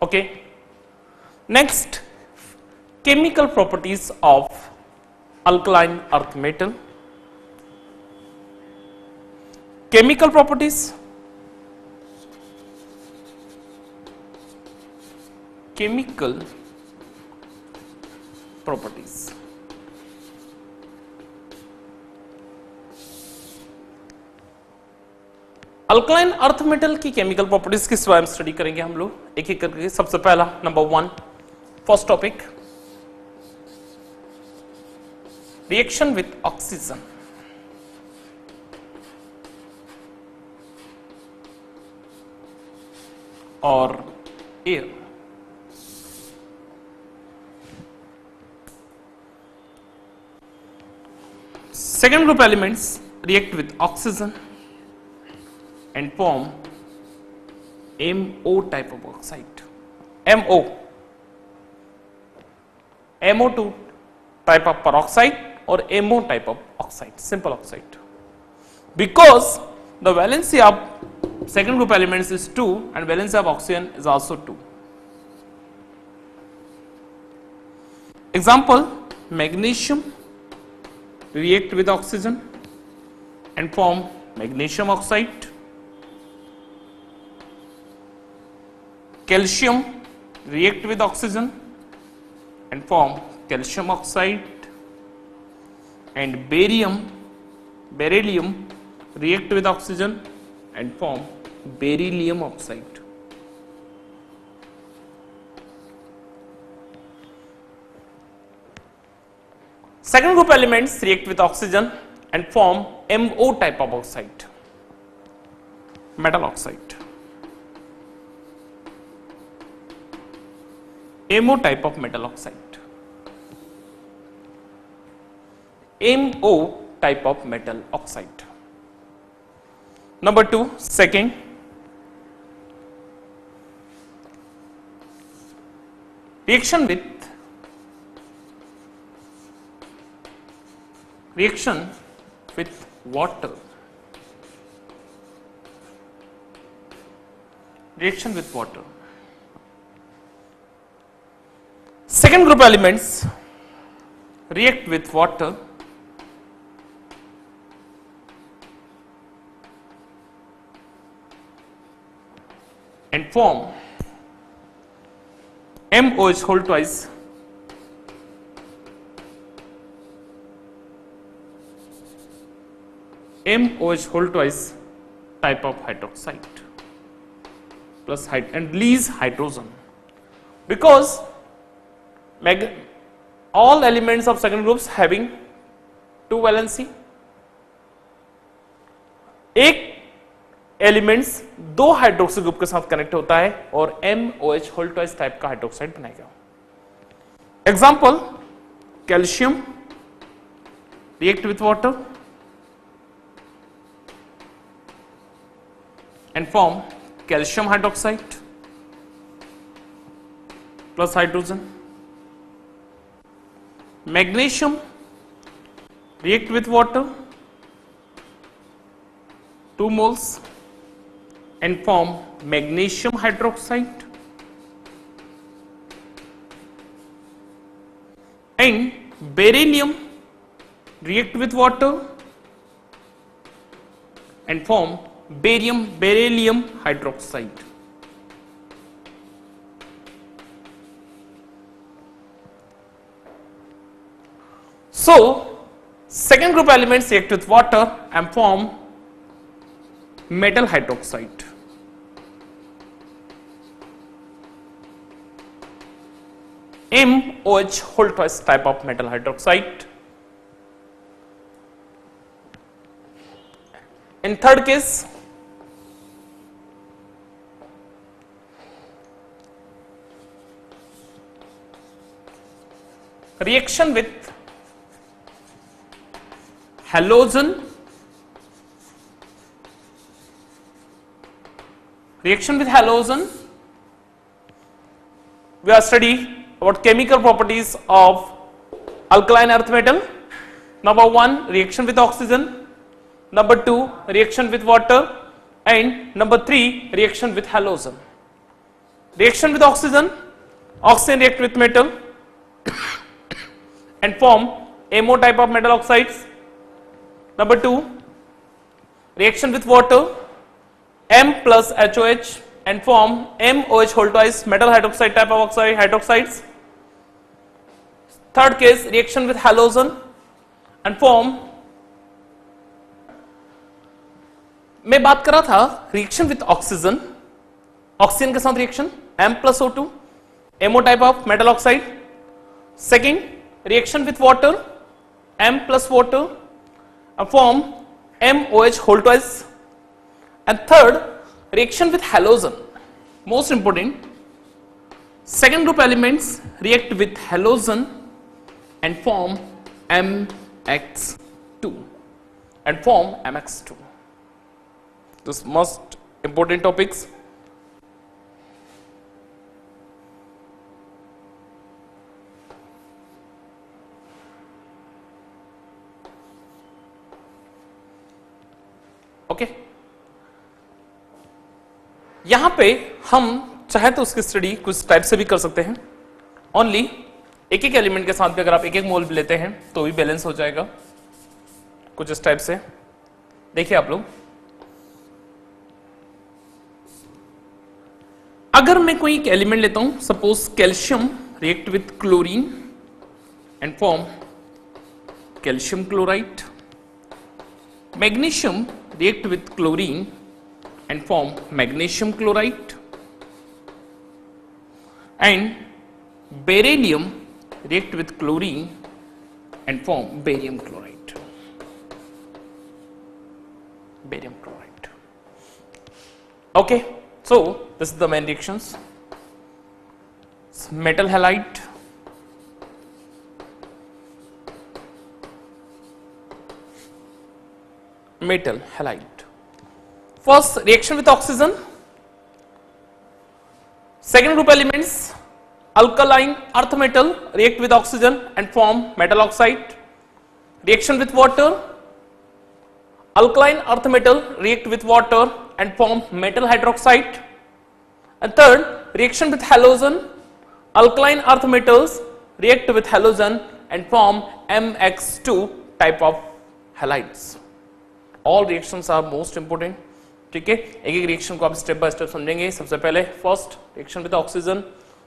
Okay. Next, chemical properties of alkaline earth metal. Chemical properties. Chemical properties. Alkaline earth metal की chemical properties किस बारे में study करेंगे हम लोग एक एक करके। सबसे पहला number 1 first topic, reaction with oxygen और air. Second group elements react with oxygen and form MO type of oxide. MO2 type of peroxide or MO type of oxide, simple oxide. Because the valency of second group elements is 2 and valency of oxygen is also 2. Example, magnesium react with oxygen and form magnesium oxide. Calcium react with oxygen and form calcium oxide, and beryllium react with oxygen and form beryllium oxide. Second group elements react with oxygen and form MO type of oxide, metal oxide. MO type of metal oxide. MO type of metal oxide. Number 2, second, reaction with water. Reaction with water. Second group elements react with water and form MOH whole twice type of hydroxide plus and release hydrogen, because all elements of second groups having 2 valency, एक elements 2 hydroxy group के साथ connect होता है और MOH whole twice type का hydroxide बनाएगा। Example, calcium react with water and form calcium hydroxide plus hydrogen. Magnesium react with water 2 moles and form magnesium hydroxide, and beryllium react with water and form beryllium hydroxide. So, second group elements react with water and form metal hydroxide. MOH whole twice type of metal hydroxide. In third case, reaction with halogen, we are studying about chemical properties of alkaline earth metal. Number 1, reaction with oxygen. Number 2, reaction with water, and number 3, reaction with halogen. reaction with oxygen react with metal and form MO type of metal oxides. Number 2, reaction with water, M plus HOH and form MOH whole twice metal hydroxide type of hydroxides. Third case, reaction with halogen and form, मैं बात कर रहा था reaction with oxygen, oxygen के साथ reaction M plus O2 MO type of metal oxide. Second, reaction with water, M plus water form MOH whole twice. And third, reaction with halogen, most important, second group elements react with halogen and form MX2 and form MX2. This most important topics. Okay, यहां पे हम चाहे तो उसकी study कुछ type से भी कर सकते हैं, ओनली एक एक एलिमेंट के साथ भी अगर आप एक एक मोल भी लेते हैं तो भी बैलेंस हो जाएगा कुछ इस टाइप से. देखिए आप लोग, अगर मैं कोई एक एलिमेंट लेता हूं, suppose calcium react with chlorine and form calcium chloride, magnesium react with chlorine and form magnesium chloride, and beryllium react with chlorine and form barium chloride. Barium chloride. Okay, so this is the main reactions. Metal halide, metal halide. First, reaction with oxygen. Second group elements, alkaline earth metal react with oxygen and form metal oxide. Reaction with water, alkaline earth metal react with water and form metal hydroxide. And third, reaction with halogen, alkaline earth metals react with halogen and form MX2 type of halides. All reactions are most important. ठीक है, एक एक reaction को आप step by step समझेंगे. सबसे पहले first reaction with oxygen,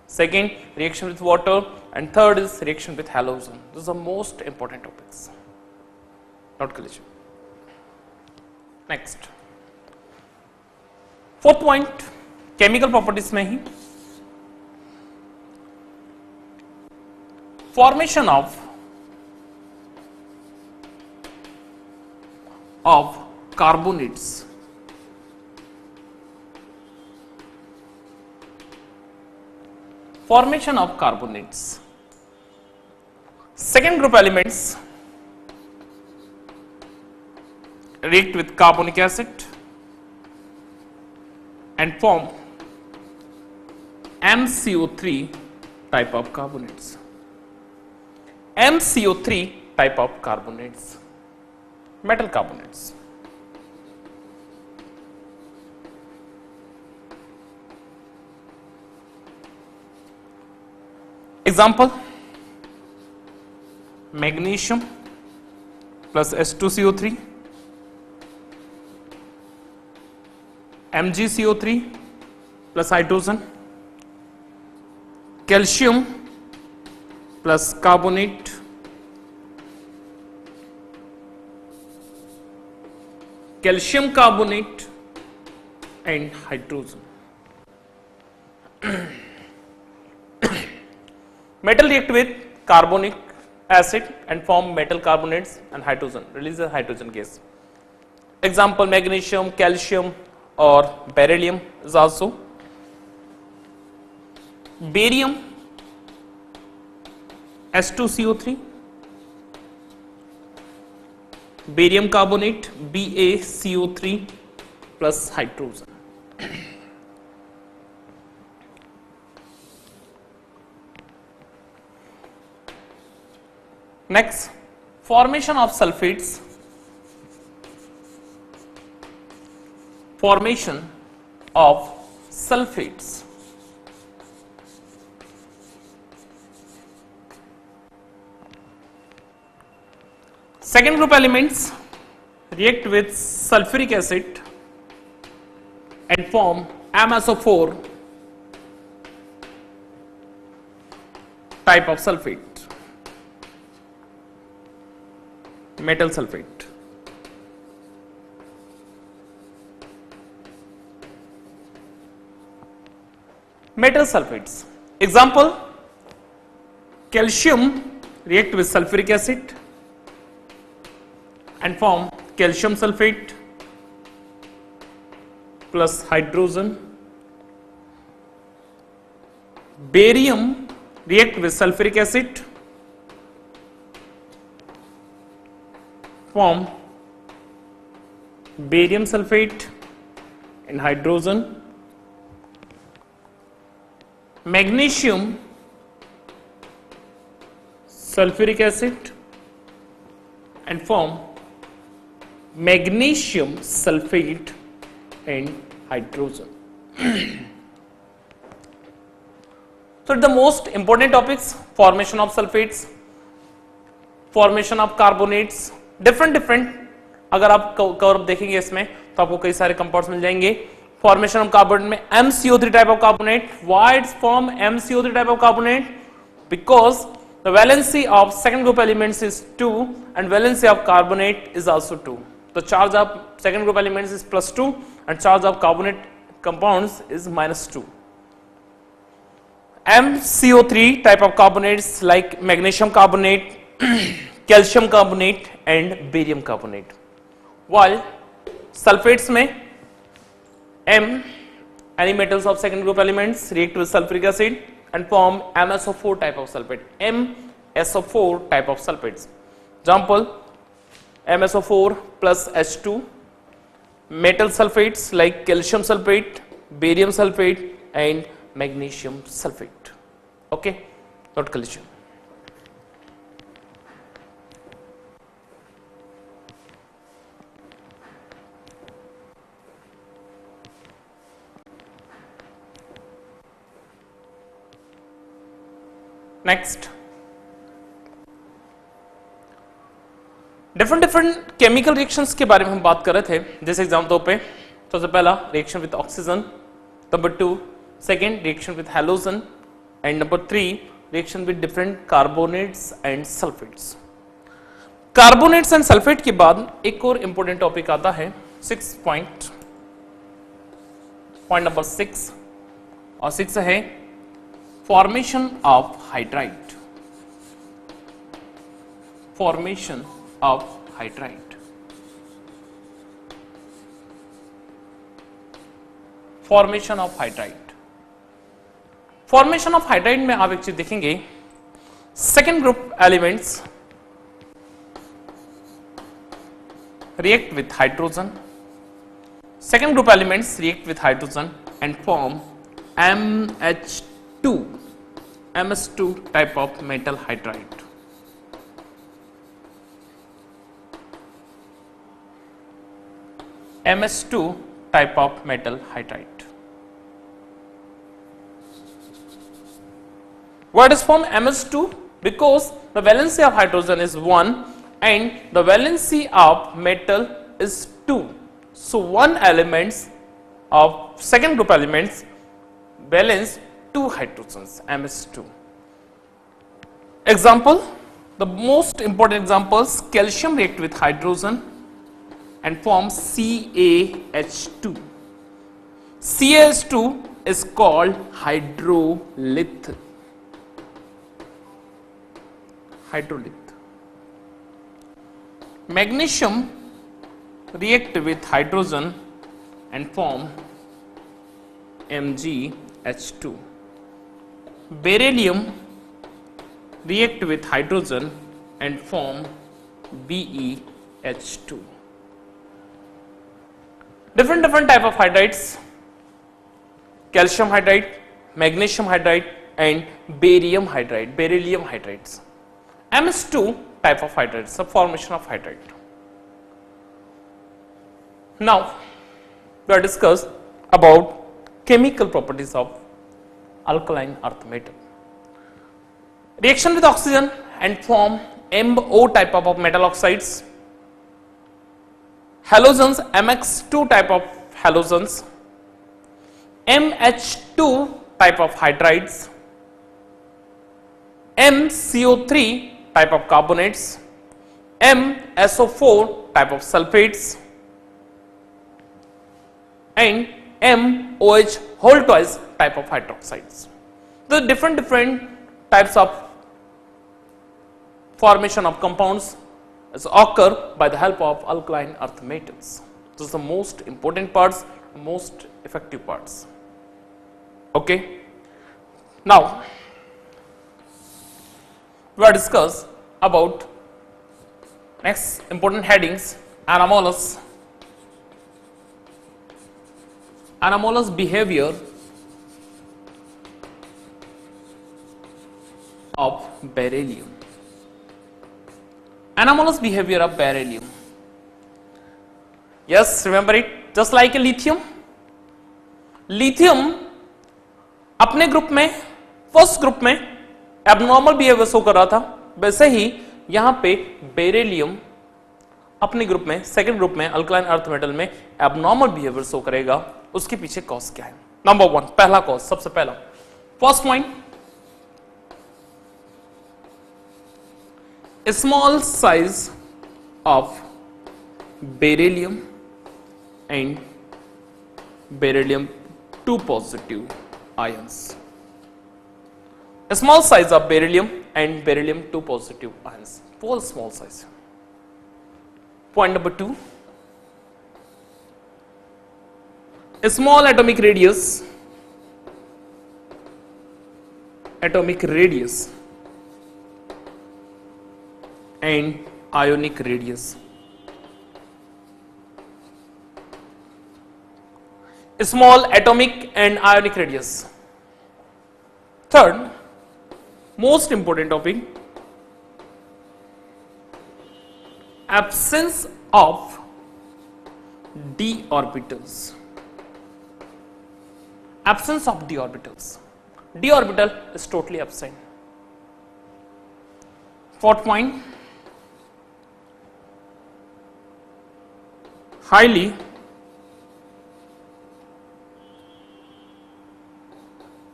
second reaction with water and third is reaction with halogen. This are most important topics, note कर लीजिए. Next, fourth point, chemical properties में ही formation of carbonates. Formation of carbonates. Second group elements react with carbonic acid and form MCO3 type of carbonates. MCO3 type of carbonates. Metal carbonates. Example, magnesium plus H2CO3, MgCO3 plus hydrogen, calcium plus carbonate, calcium carbonate and hydrogen. Metal react with carbonic acid and form metal carbonates and hydrogen, release the hydrogen gas. Example, magnesium, calcium or beryllium is also. Barium, H2CO3, barium carbonate BaCO3 plus hydrogen. Next, formation of sulfates. Formation of sulfates. second group elements react with sulfuric acid and form MsO4 type of sulfate, metal sulfate. Metal sulfates. Example, calcium react with sulfuric acid and form calcium sulfate plus hydrogen. Barium react with sulfuric acid, form barium sulfate and hydrogen. Magnesium sulfuric acid and form magnesium sulfate and hydrogen. So the most important topics, formation of sulfates, formation of carbonates, different अगर आप curve देखेंगे इसमें तो आपको कई सारे compounds मिल जाएंगे. Formation of carbonate में MCO3 type of carbonate. Why it's form MCO3 type of carbonate? Because the valency of second group elements is 2 and valency of carbonate is also 2. The charge of second group elements is +2 and charge of carbonate compounds is -2. MCO3 type of carbonates like magnesium carbonate, calcium carbonate and barium carbonate. While sulfates में M, any metals of second group elements react with sulfuric acid and form MsO4 type of sulfate. MsO4 type of sulfates. Example, MsO4 plus H2. Metal sulfates like calcium sulfate, barium sulfate and magnesium sulfate. Okay, not calcium. Next, different chemical reactions के बारे में हम बात कर रहे थे. जैसे example पे सबसे पहला reaction with oxygen, number 2 second reaction with halogen and number 3 reaction with different carbonates and sulphates. Carbonates and sulphate के बाद एक और इंपॉर्टेंट टॉपिक आता है 6 पॉइंट नंबर 6 और 6 है formation of hydride. Formation of hydride. Formation of hydride. Formation of hydride में आप एक चीज देखेंगे, second group elements react with hydrogen. Second group elements react with hydrogen and form MS2 type of metal hydride. MS2 type of metal hydride. What is form MS2? Because the valency of hydrogen is 1 and the valency of metal is 2. So one elements of second group elements valence 2 hydrogens, MS2. Example, the most important examples, calcium react with hydrogen and form CaH2. CaH2 is called hydrolith. Magnesium react with hydrogen and form MgH2. Beryllium react with hydrogen and form BeH2. Different type of hydrides, calcium hydride, magnesium hydride and barium hydride, beryllium hydrides. MS2 type of hydrides, the formation of hydride. Now we are discuss about chemical properties of alkaline earth metal. Reaction with oxygen and form MO type of metal oxides halogens, MX2 type of halogens, MH2 type of hydrides, MCO3 type of carbonates, MSO4 type of sulfates, and MOH whole twice type of hydroxides. The different types of formation of compounds occur by the help of alkaline earth metals. This is the most important parts, most effective parts. Okay. Now, we are discuss about next important headings: anomalous behavior of beryllium. Anomalous behavior of beryllium. Yes, remember it, just like a lithium. Lithium अपने group में, first group में abnormal behaviour show कर रहा था, वैसे ही यहां पे beryllium अपने ग्रुप में, सेकंड ग्रुप में, अल्कलाइन अर्थ मेटल में एबनॉर्मल बिहेवियर शो करेगा. उसके पीछे कॉज क्या है? नंबर 1, पहला कॉज, सबसे पहला first point, small size of beryllium and beryllium 2 positive ions. A small size of beryllium and beryllium 2 positive ions. Full small size. Point number 2. A small atomic radius and ionic radius. Small atomic and ionic radius. Third, most important topic, absence of d orbitals. Absence of d orbitals. D orbital is totally absent. Fourth point, highly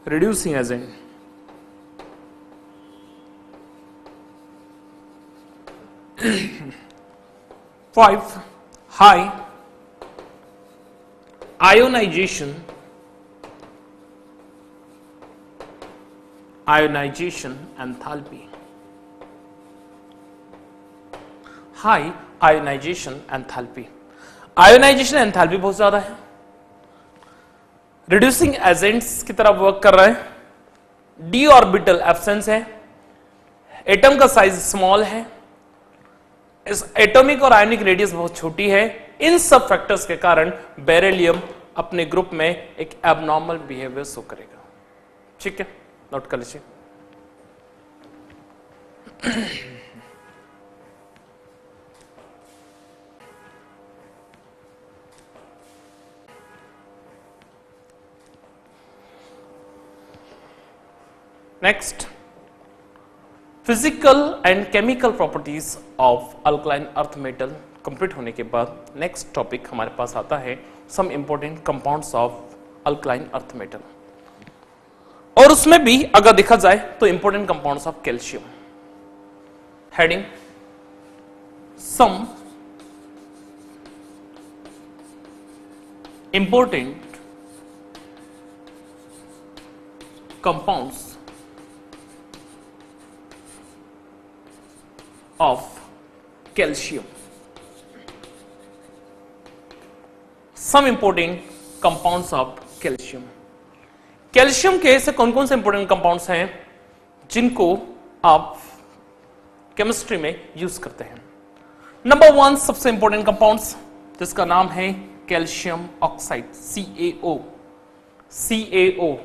reducing agent. Five, high ionization enthalpy. High ionization enthalpy. Ionization enthalpy बहुत ज्यादा है, reducing agents की तरफ work कर रहा है, D orbital absence है, atom का साइज स्मॉल है, इस एटॉमिक और आयनिक रेडियस बहुत छोटी है. इन सब फैक्टर्स के कारण बेरिलियम अपने ग्रुप में एक एबनॉर्मल बिहेवियर शो करेगा. ठीक है, नोट कर लीजिए. Next, physical and chemical properties of alkaline earth metal complete होने के बाद नेक्स्ट टॉपिक हमारे पास आता है some important compounds of alkaline earth metal. और उसमें भी अगर देखा जाए तो important compounds of calcium. Heading, some important compounds of calcium. Some important compounds of calcium. Calcium के ऐसे कौन कौन से इंपॉर्टेंट कंपाउंड्स हैं जिनको आप केमिस्ट्री में यूज करते हैं? नंबर 1 सबसे इंपॉर्टेंट कंपाउंड्स जिसका नाम है calcium oxide, CaO.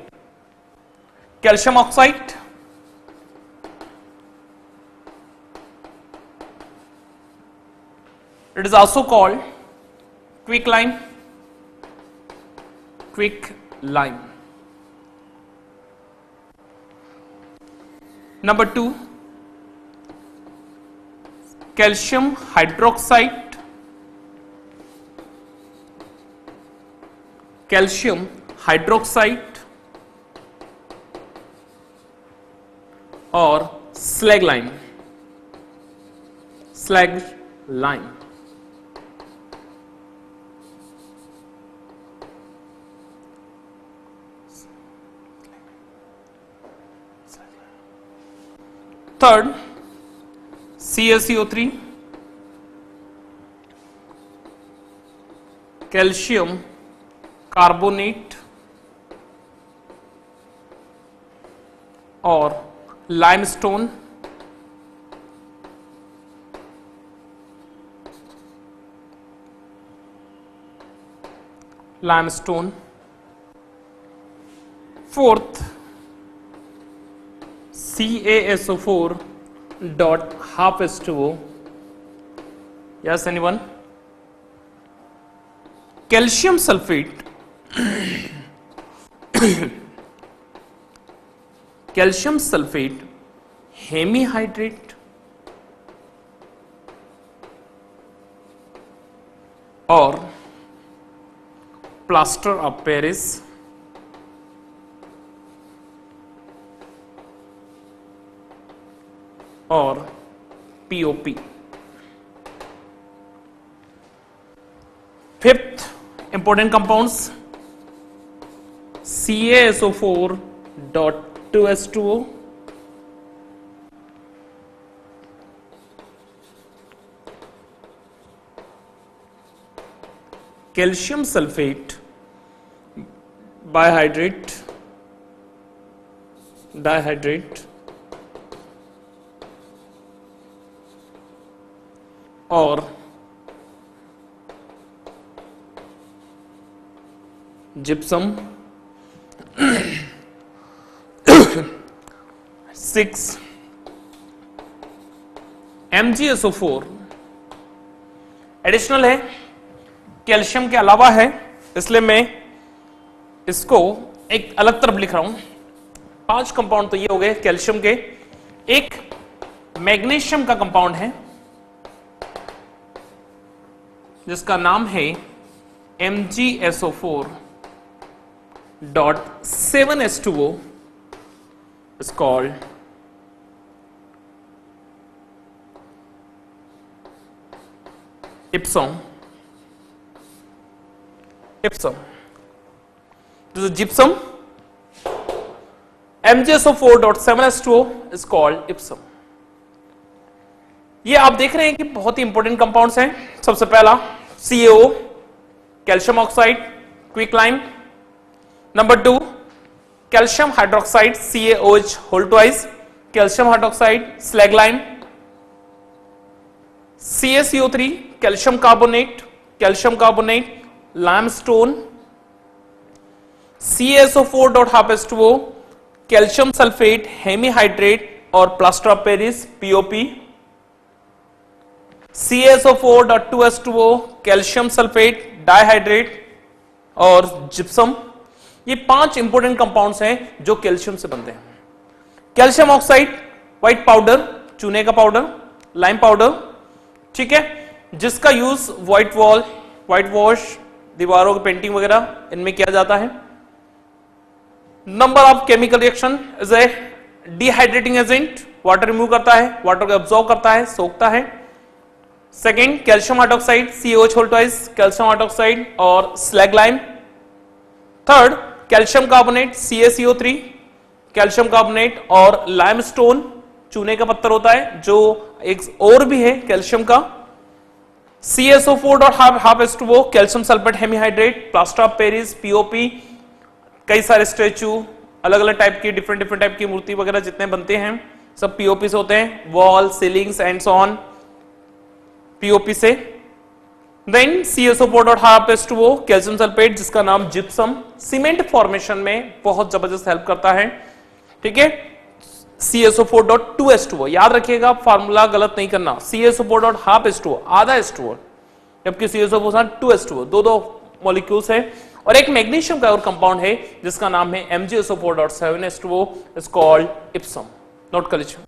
Calcium oxide it is also called quicklime. Number 2, calcium hydroxide calcium hydroxide और slaked lime. Third CaCO3, calcium carbonate और limestone. Fourth CaSO4 dot half H2O. Yes, anyone? Calcium sulfate hemihydrate और plaster of Paris और POP। Fifth important compounds CaSO4 dot 2H2O, calcium sulphate dihydrate और gypsum. 6 MgSO4 additional है, calcium के अलावा है, इसलिए मैं इसको एक अलग तरफ लिख रहा हूं। 5 कंपाउंड तो ये हो गए कैल्शियम के। एक मैग्नीशियम का कंपाउंड है जिसका नाम है MgSO4 dot 7H2O is called Ipsum. This is gypsum. MgSO4 dot 7H2O is called Ipsum. ये आप देख रहे हैं कि बहुत ही इंपॉर्टेंट कंपाउंड्स हैं। सबसे पहला CaO, calcium oxide, quicklime. Number 2 calcium hydroxide CaOH whole twice, calcium hydroxide, slaked lime. CaCO3 calcium carbonate, limestone. CaSO4 dot half H2O calcium sulphate hemihydrate और plaster of Paris POP। CaSO4 dot 2H2O calcium sulphate dihydrate और gypsum. ये 5 important compounds हैं जो calcium से बनते हैं। Calcium oxide white powder, चूने का पाउडर, लाइम पाउडर, ठीक है, जिसका यूज व्हाइट वॉश, दीवारों की पेंटिंग वगैरह इनमें किया जाता है। Number of chemical reaction is a dehydrating agent, water remove करता है, वाटर को एब्जॉर्ब करता है, सोखता है। Second calcium hydroxide CaOH whole twice, calcium hydroxide और slaked lime. Third calcium carbonate CaCO3, calcium carbonate और लाइमस्टोन, चूने का पत्थर होता है जो एक और भी है कैल्शियम का। CaSO4 dot half H2O calcium sulphate hemihydrate, plaster of Paris POP। कई सारे स्टैचू, अलग अलग टाइप की डिफरेंट टाइप की मूर्ति वगैरह जितने बनते हैं सब POP से होते हैं। Wall, ceilings and so on POP से। Then CaSO4 dot half H2O calcium sulphate जिसका नाम जिप्सम, सीमेंट फॉर्मेशन में बहुत जबरदस्त हेल्प करता है, ठीक है। CaSO4 डॉट 2H2O याद रखिएगा, फार्मूला गलत नहीं करना। CaSO4 डॉट हाफ H2O आधा H2O, जबकि CaSO4 2H2O, दो मॉलिक्यूल्स है। और एक मैग्नीशियम का और कंपाउंड है जिसका नाम है MgSO4 dot 7H2O is called Epson. Note कर लीजिए।